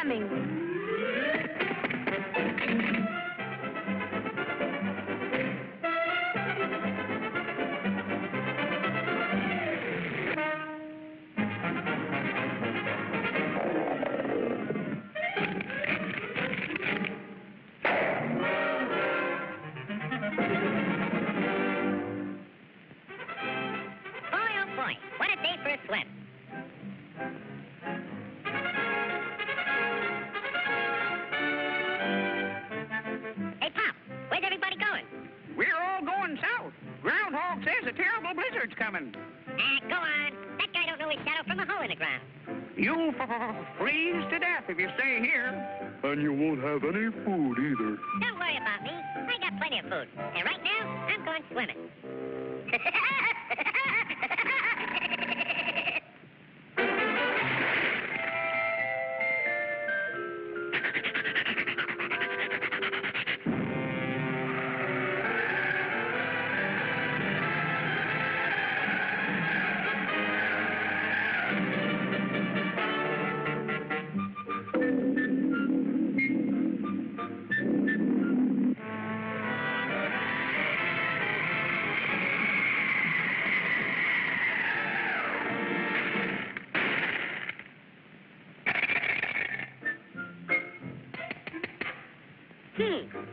coming. What a day for a swim. Hey, Pop, where's everybody going? We're all going south. Groundhog says a terrible blizzard's coming. Go on. That guy don't know his shadow from a hole in the ground. You'll freeze to death if you stay here. And you won't have any food either. Don't worry about me. I got plenty of food. And right now, I'm going swimming.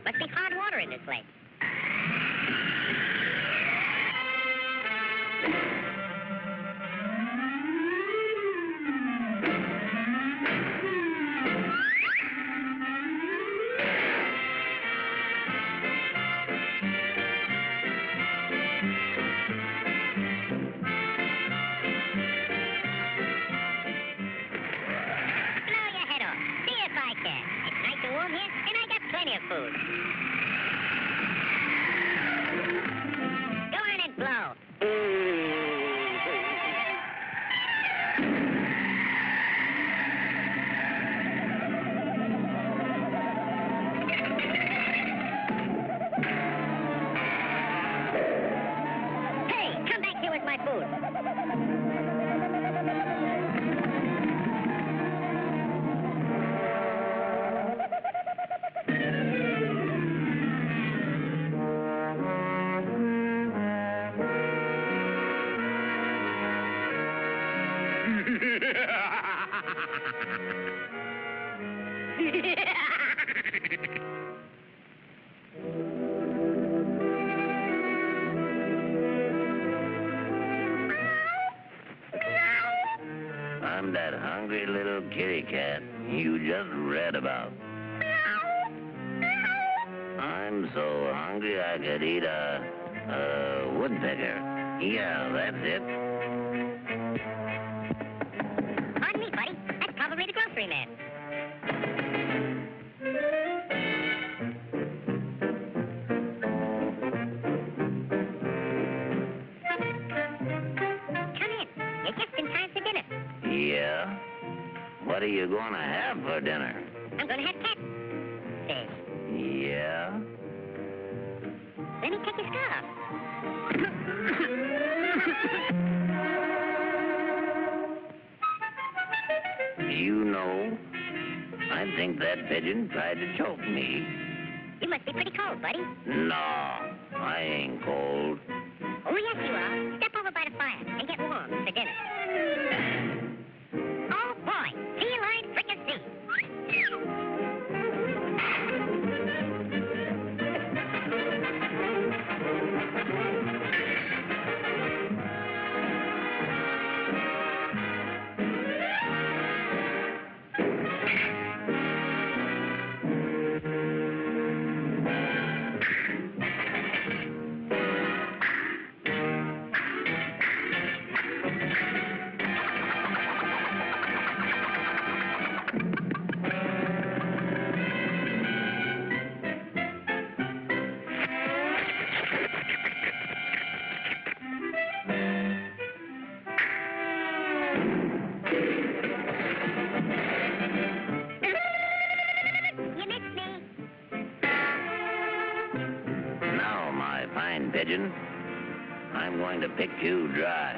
Must be hard water in this lake. Blow your head off. See if I can. It's nice and warm here, and I got plenty of food. Go on and blow. Hey, come back here with my food. I'm that hungry little kitty cat you just read about. I'm so hungry I could eat a woodpecker. Yeah, that's it. Pardon me, buddy. That's probably the grocery man. Come in. You're just in time for dinner. Yeah? What are you going to have for dinner? I'm going to have catfish. Yeah? Let me take your scarf. You know, I think that pigeon tried to choke me. You must be pretty cold, buddy. No, I ain't cold. Oh, yes, you are. Step over by the fire and get warm for dinner. Oh, boy. Feline fricassee. Pigeon, I'm going to pick you dry.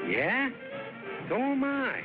Yeah? So am I.